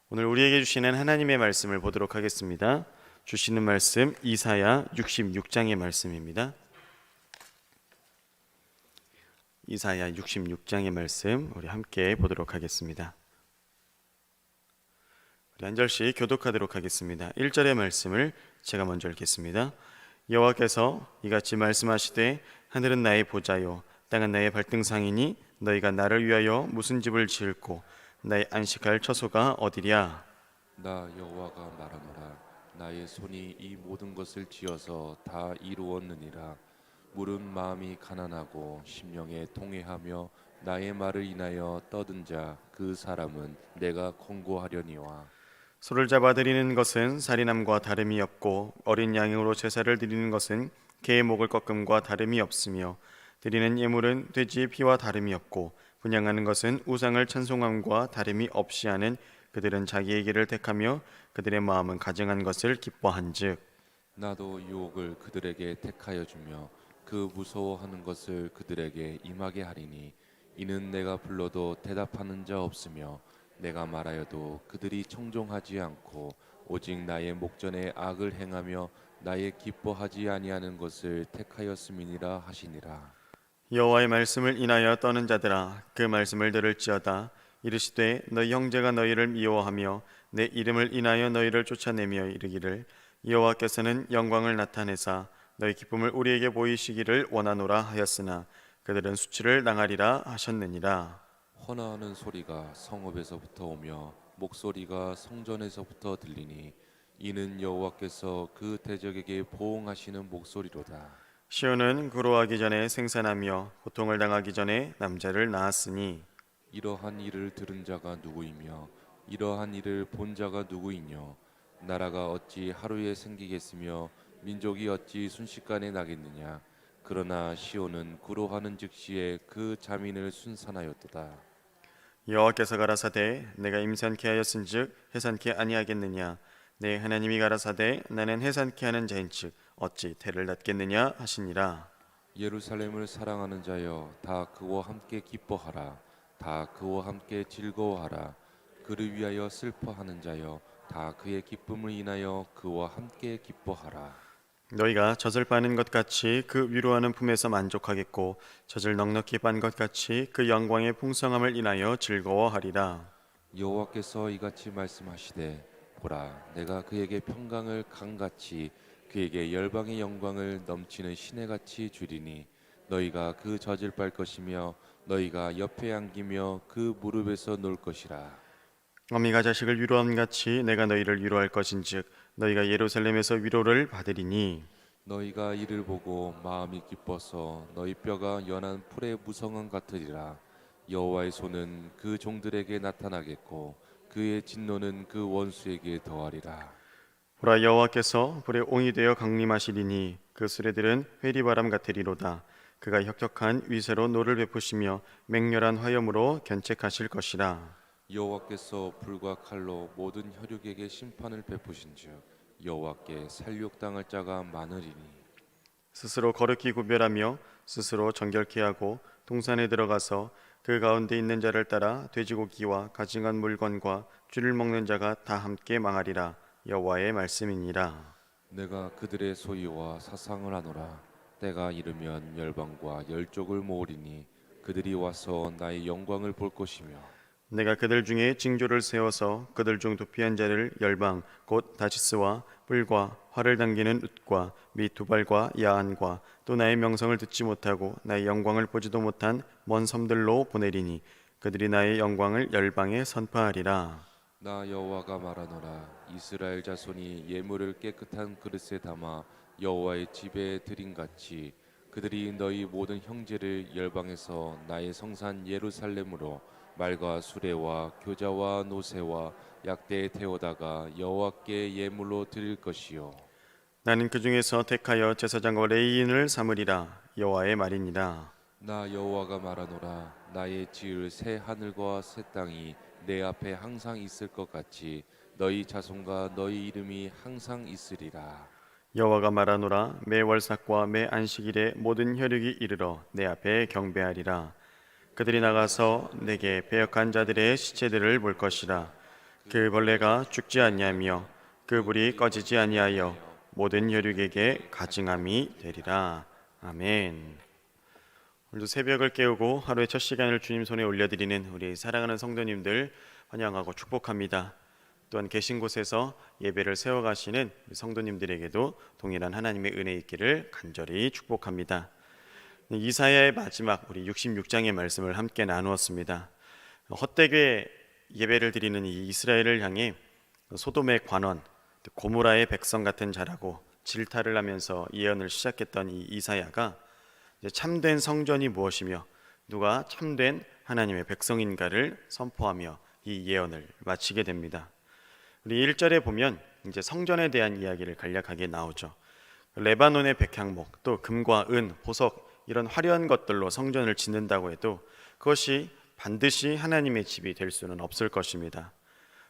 오늘 우리에게 주시는 하나님의 말씀을 보도록 하겠습니다. 주시는 말씀 이사야 66장의 말씀입니다. 이사야 66장의 말씀 우리 함께 보도록 하겠습니다. 우리 한 절씩 교독하도록 하겠습니다. 1절의 말씀을 제가 먼저 읽겠습니다. 여호와께서 이같이 말씀하시되 하늘은 나의 보좌요 땅은 나의 발등상이니 너희가 나를 위하여 무슨 집을 지을꼬 나의 안식할 처소가 어디랴. 나 여호와가 말하노라. 나의 손이 이 모든 것을 지어서 다 이루었느니라. 물은 마음이 가난하고 심령에 통회하며 나의 말을 인하여 떠든 자 그 사람은 내가 권고하려니와. 소를 잡아 드리는 것은 살인함과 다름이 없고 어린 양으로 제사를 드리는 것은 개의 목을 꺾음과 다름이 없으며 드리는 예물은 돼지의 피와 다름이 없고 분향하는 것은 우상을 찬송함과 다름이 없이 하는 그들은 자기의 길을 택하며 그들의 마음은 가증한 것을 기뻐한즉 나도 유혹을 그들에게 택하여 주며 그 무서워하는 것을 그들에게 임하게 하리니 이는 내가 불러도 대답하는 자 없으며 내가 말하여도 그들이 청종하지 않고 오직 나의 목전에 악을 행하며 나의 기뻐하지 아니하는 것을 택하였음이니라 하시니라. 여호와의 말씀을 인하여 떠는 자들아 그 말씀을 들을지어다. 이르시되 너희 형제가 너희를 미워하며 내 이름을 인하여 너희를 쫓아내며 이르기를 여호와께서는 영광을 나타내사 너희 기쁨을 우리에게 보이시기를 원하노라 하였으나 그들은 수치를 당하리라 하셨느니라. 헌화하는 소리가 성읍에서부터 오며 목소리가 성전에서부터 들리니 이는 여호와께서 그 대적에게 보응하시는 목소리로다. 시온은 구로하기 전에 생산하며 고통을 당하기 전에 남자를 낳았으니 이러한 일을 들은 자가 누구이며 이러한 일을 본 자가 누구이뇨. 나라가 어찌 하루에 생기겠으며 민족이 어찌 순식간에 나겠느냐. 그러나 시온은 구로하는 즉시에 그 자민을 순산하였도다. 여호와께서 가라사대 내가 임산케 하였은즉 해산케 아니하겠느냐. 내 하나님이 가라사대 나는 해산케 하는 자인즉 어찌 태를 낳겠느냐 하시니라. 예루살렘을 사랑하는 자여 다 그와 함께 기뻐하라. 다 그와 함께 즐거워하라. 그를 위하여 슬퍼하는 자여 다 그의 기쁨을 인하여 그와 함께 기뻐하라. 너희가 젖을 빠는 것 같이 그 위로하는 품에서 만족하겠고 젖을 넉넉히 빤 것 같이 그 영광의 풍성함을 인하여 즐거워하리라. 여호와께서 이같이 말씀하시되 보라 내가 그에게 평강을 강같이 그에게 열방의 영광을 넘치는 시내같이 주리니 너희가 그 젖을 빨 것이며 너희가 옆에 안기며 그 무릎에서 놀 것이라. 어미가 자식을 위로함 같이 내가 너희를 위로할 것인즉 너희가 예루살렘에서 위로를 받으리니 너희가 이를 보고 마음이 기뻐서 너희 뼈가 연한 풀의 무성한 같으리라. 여호와의 손은 그 종들에게 나타나겠고 그의 진노는 그 원수에게 더하리라. 보라 여호와께서 불에 옹이 되어 강림하시리니 그 수레들은 회리바람 같으리로다. 그가 혁혁한 위세로 노를 베푸시며 맹렬한 화염으로 견책하실 것이라. 여호와께서 불과 칼로 모든 혈육에게 심판을 베푸신즉 여호와께 살육당할 자가 많으리니. 스스로 거룩히 구별하며 스스로 정결케 하고 동산에 들어가서 그 가운데 있는 자를 따라 돼지고기와 가증한 물건과 쥐를 먹는 자가 다 함께 망하리라. 여호와의 말씀이니라. 내가 그들의 소유와 사상을 하노라. 때가 이르면 열방과 열족을 모으리니 그들이 와서 나의 영광을 볼 것이며 내가 그들 중에 징조를 세워서 그들 중 도피한 자를 열방 곧 다시스와 뿔과 활을 당기는 웃과 및 두발과 야한과 또 나의 명성을 듣지 못하고 나의 영광을 보지도 못한 먼 섬들로 보내리니 그들이 나의 영광을 열방에 선포하리라. 나 여호와가 말하노라. 이스라엘 자손이 예물을 깨끗한 그릇에 담아 여호와의 집에 드림같이 그들이 너희 모든 형제를 열방에서 나의 성산 예루살렘으로 말과 수레와 교자와 노새와 약대에 태우다가 여호와께 예물로 드릴 것이요. 나는 그 중에서 택하여 제사장과 레위인을 삼으리라. 여호와의 말이니라. 나 여호와가 말하노라. 나의 지을 새 하늘과 새 땅이 내 앞에 항상 있을 것 같이 너희 자손과 너희 이름이 항상 있으리라. 여호와가 말하노라. 매 월삭과 매 안식일에 모든 혈육이 이르러 내 앞에 경배하리라. 그들이 나가서 내게 배역한 자들의 시체들을 볼 것이라. 그 벌레가 죽지 아니하며 그 불이 꺼지지 아니하여 모든 혈육에게 가증함이 되리라. 아멘. 오늘도 새벽을 깨우고 하루의 첫 시간을 주님 손에 올려드리는 우리 사랑하는 성도님들 환영하고 축복합니다. 또한 계신 곳에서 예배를 세워가시는 성도님들에게도 동일한 하나님의 은혜 있기를 간절히 축복합니다. 이사야의 마지막 우리 66장의 말씀을 함께 나누었습니다. 헛되게 예배를 드리는 이 이스라엘을 향해 소돔의 관원, 고모라의 백성 같은 자라고 질타를 하면서 예언을 시작했던 이 이사야가 이제 참된 성전이 무엇이며 누가 참된 하나님의 백성인가를 선포하며 이 예언을 마치게 됩니다. 우리 1절에 보면 이제 성전에 대한 이야기를 간략하게 나오죠. 레바논의 백향목, 또 금과 은, 보석 이런 화려한 것들로 성전을 짓는다고 해도 그것이 반드시 하나님의 집이 될 수는 없을 것입니다.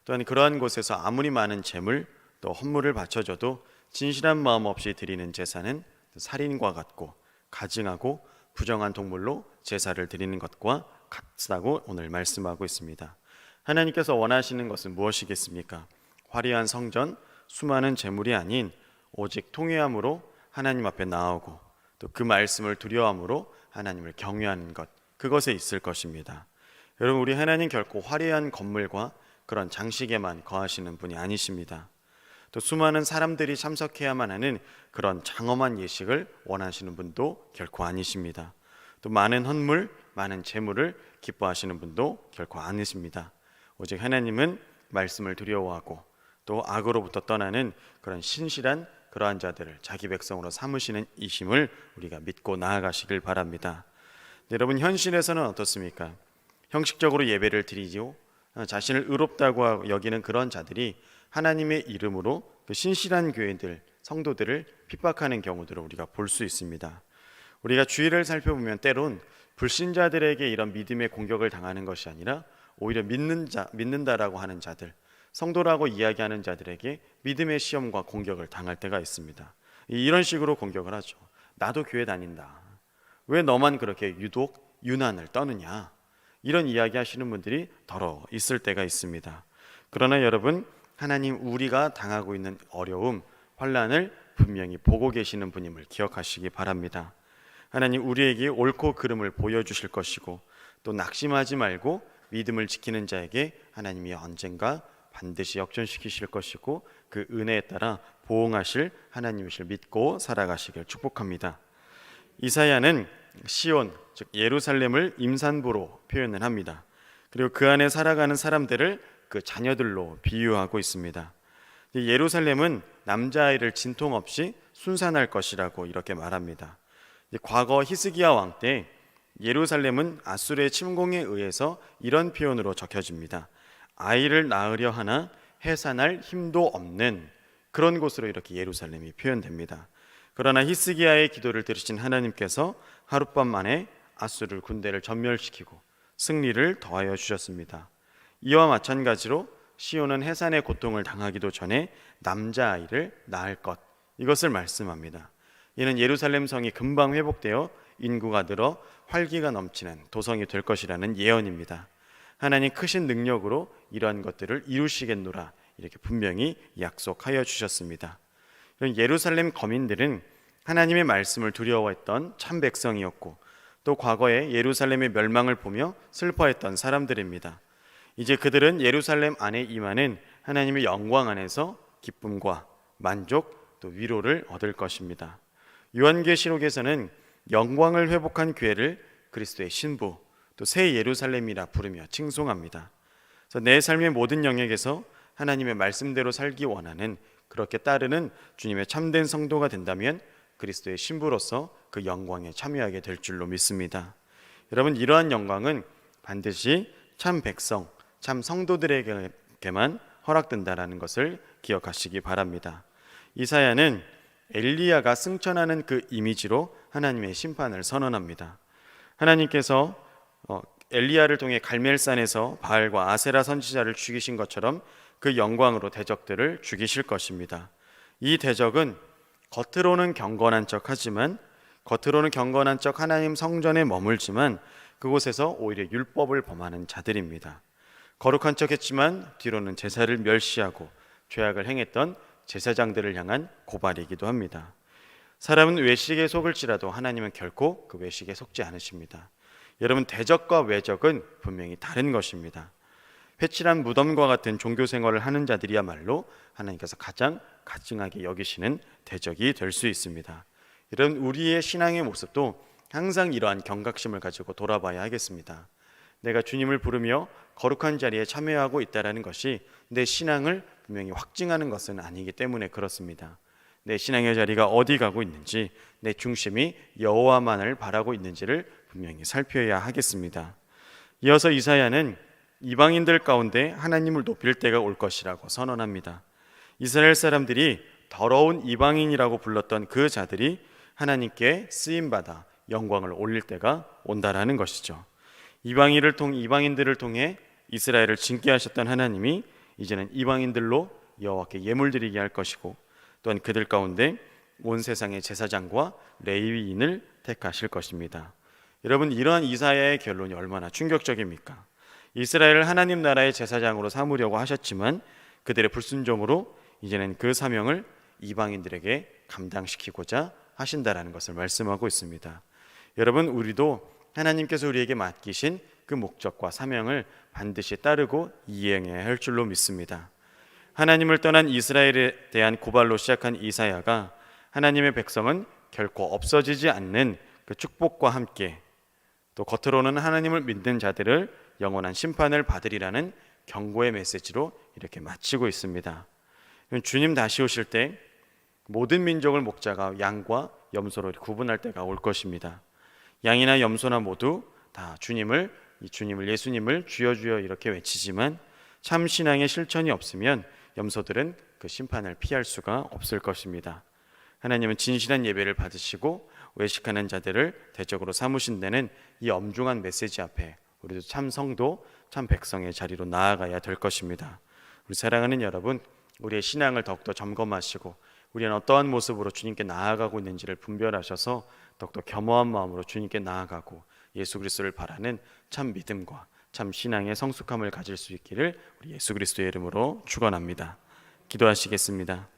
또한 그러한 곳에서 아무리 많은 재물 또 헌물을 바쳐줘도 진실한 마음 없이 드리는 제사는 살인과 같고 가증하고 부정한 동물로 제사를 드리는 것과 같다고 오늘 말씀하고 있습니다. 하나님께서 원하시는 것은 무엇이겠습니까? 화려한 성전, 수많은 재물이 아닌 오직 통회함으로 하나님 앞에 나오고 또 그 말씀을 두려워함으로 하나님을 경외하는 것, 그것에 있을 것입니다. 여러분, 우리 하나님 결코 화려한 건물과 그런 장식에만 거하시는 분이 아니십니다. 또 수많은 사람들이 참석해야만 하는 그런 장엄한 예식을 원하시는 분도 결코 아니십니다. 또 많은 헌물, 많은 재물을 기뻐하시는 분도 결코 아니십니다. 오직 하나님은 말씀을 두려워하고 또 악으로부터 떠나는 그런 신실한 그러한 자들을 자기 백성으로 삼으시는 이심을 우리가 믿고 나아가시길 바랍니다. 여러분, 현실에서는 어떻습니까? 형식적으로 예배를 드리죠. 자신을 의롭다고 여기는 그런 자들이 하나님의 이름으로 그 신실한 교회들, 성도들을 핍박하는 경우들을 우리가 볼 수 있습니다. 우리가 주의를 살펴보면 때론 불신자들에게 이런 믿음의 공격을 당하는 것이 아니라 오히려 믿는다라고 하는 자들, 성도라고 이야기하는 자들에게 믿음의 시험과 공격을 당할 때가 있습니다. 이런 식으로 공격을 하죠. 나도 교회 다닌다. 왜 너만 그렇게 유독 유난을 떠느냐? 이런 이야기 하시는 분들이 더러 있을 때가 있습니다. 그러나 여러분, 하나님 우리가 당하고 있는 어려움, 환난을 분명히 보고 계시는 분임을 기억하시기 바랍니다. 하나님 우리에게 옳고 그름을 보여주실 것이고 또 낙심하지 말고 믿음을 지키는 자에게 하나님이 언젠가 반드시 역전시키실 것이고 그 은혜에 따라 보응하실 하나님이실 믿고 살아가시길 축복합니다. 이사야는 시온, 즉 예루살렘을 임산부로 표현을 합니다. 그리고 그 안에 살아가는 사람들을 그 자녀들로 비유하고 있습니다. 예루살렘은 남자아이를 진통 없이 순산할 것이라고 이렇게 말합니다. 과거 히스기야 왕 때 예루살렘은 아수르의 침공에 의해서 이런 표현으로 적혀집니다. 아이를 낳으려 하나 해산할 힘도 없는 그런 곳으로 이렇게 예루살렘이 표현됩니다. 그러나 히스기야의 기도를 들으신 하나님께서 하룻밤 만에 아수르 군대를 전멸시키고 승리를 더하여 주셨습니다. 이와 마찬가지로 시온은 해산의 고통을 당하기도 전에 남자아이를 낳을 것, 이것을 말씀합니다. 이는 예루살렘 성이 금방 회복되어 인구가 늘어 활기가 넘치는 도성이 될 것이라는 예언입니다. 하나님 크신 능력으로 이러한 것들을 이루시겠노라 이렇게 분명히 약속하여 주셨습니다. 예루살렘 거민들은 하나님의 말씀을 두려워했던 참 백성이었고 또 과거에 예루살렘의 멸망을 보며 슬퍼했던 사람들입니다. 이제 그들은 예루살렘 안에 임하는 하나님의 영광 안에서 기쁨과 만족 또 위로를 얻을 것입니다. 요한계시록에서는 영광을 회복한 교회를 그리스도의 신부 또 새 예루살렘이라 부르며 칭송합니다. 그래서 내 삶의 모든 영역에서 하나님의 말씀대로 살기 원하는, 그렇게 따르는 주님의 참된 성도가 된다면 그리스도의 신부로서 그 영광에 참여하게 될 줄로 믿습니다. 여러분, 이러한 영광은 반드시 참 백성, 참 성도들에게만 허락된다라는 것을 기억하시기 바랍니다. 이사야는 엘리야가 승천하는 그 이미지로 하나님의 심판을 선언합니다. 하나님께서 엘리야를 통해 갈멜산에서 바알과 아세라 선지자를 죽이신 것처럼 그 영광으로 대적들을 죽이실 것입니다. 이 대적은 겉으로는 경건한 척 하지만, 겉으로는 경건한 척 하나님 성전에 머물지만 그곳에서 오히려 율법을 범하는 자들입니다. 거룩한 척했지만 뒤로는 제사를 멸시하고 죄악을 행했던 제사장들을 향한 고발이기도 합니다. 사람은 외식에 속을지라도 하나님은 결코 그 외식에 속지 않으십니다. 여러분, 대적과 외적은 분명히 다른 것입니다. 회칠한 무덤과 같은 종교 생활을 하는 자들이야말로 하나님께서 가장 가증하게 여기시는 대적이 될 수 있습니다. 이런 우리의 신앙의 모습도 항상 이러한 경각심을 가지고 돌아봐야 하겠습니다. 내가 주님을 부르며 거룩한 자리에 참여하고 있다는 것이 내 신앙을 분명히 확증하는 것은 아니기 때문에 그렇습니다. 내 신앙의 자리가 어디 가고 있는지, 내 중심이 여호와만을 바라고 있는지를 분명히 살펴야 하겠습니다. 이어서 이사야는 이방인들 가운데 하나님을 높일 때가 올 것이라고 선언합니다. 이스라엘 사람들이 더러운 이방인이라고 불렀던 그 자들이 하나님께 쓰임받아 영광을 올릴 때가 온다라는 것이죠. 이방인들을 통해 이스라엘을 징계하셨던 하나님이 이제는 이방인들로 여호와께 예물드리게 할 것이고, 또한 그들 가운데 온 세상의 제사장과 레위인을 택하실 것입니다. 여러분, 이러한 이사야의 결론이 얼마나 충격적입니까? 이스라엘을 하나님 나라의 제사장으로 삼으려고 하셨지만 그들의 불순종으로 이제는 그 사명을 이방인들에게 감당시키고자 하신다라는 것을 말씀하고 있습니다. 여러분, 우리도 하나님께서 우리에게 맡기신 그 목적과 사명을 반드시 따르고 이행해야 할 줄로 믿습니다. 하나님을 떠난 이스라엘에 대한 고발로 시작한 이사야가 하나님의 백성은 결코 없어지지 않는 그 축복과 함께 또 겉으로는 하나님을 믿는 자들을 영원한 심판을 받으리라는 경고의 메시지로 이렇게 마치고 있습니다. 주님 다시 오실 때 모든 민족을 목자가 양과 염소로 구분할 때가 올 것입니다. 양이나 염소나 모두 다 예수님을 주여 주여 이렇게 외치지만 참 신앙의 실천이 없으면 염소들은 그 심판을 피할 수가 없을 것입니다. 하나님은 진실한 예배를 받으시고 외식하는 자들을 대적으로 삼으신 데는 이 엄중한 메시지 앞에 우리도 참 성도, 참 백성의 자리로 나아가야 될 것입니다. 우리 사랑하는 여러분, 우리의 신앙을 더욱더 점검하시고 우리는 어떠한 모습으로 주님께 나아가고 있는지를 분별하셔서 더욱더 겸허한 마음으로 주님께 나아가고 예수 그리스도를 바라는 참 믿음과 참 신앙의 성숙함을 가질 수 있기를 우리 예수 그리스도의 이름으로 축원합니다. 기도하시겠습니다.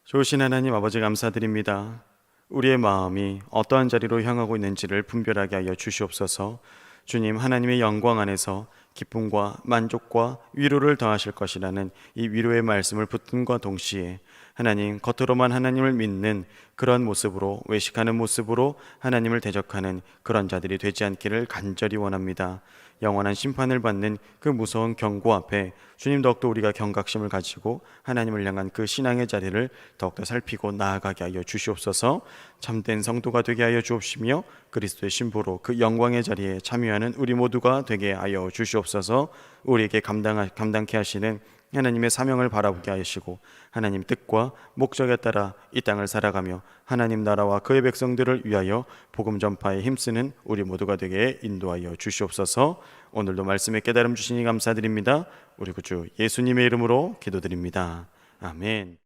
좋으신 하나님 아버지, 감사드립니다. 우리의 마음이 어떠한 자리로 향하고 있는지를 분별하게 하여 주시옵소서. 주님, 하나님의 영광 안에서 기쁨과 만족과 위로를 더하실 것이라는 이 위로의 말씀을 붙음과 동시에 하나님, 겉으로만 하나님을 믿는 그런 모습으로, 외식하는 모습으로 하나님을 대적하는 그런 자들이 되지 않기를 간절히 원합니다. 영원한 심판을 받는 그 무서운 경고 앞에 주님, 더욱더 우리가 경각심을 가지고 하나님을 향한 그 신앙의 자리를 더욱더 살피고 나아가게 하여 주시옵소서. 참된 성도가 되게 하여 주옵시며 그리스도의 신부로 그 영광의 자리에 참여하는 우리 모두가 되게 하여 주시옵소서. 우리에게 감당케 하시는 하나님의 사명을 바라보게 하시고 하나님 뜻과 목적에 따라 이 땅을 살아가며 하나님 나라와 그의 백성들을 위하여 복음 전파에 힘쓰는 우리 모두가 되게 인도하여 주시옵소서. 오늘도 말씀에 깨달음 주시니 감사드립니다. 우리 구주 예수님의 이름으로 기도드립니다. 아멘.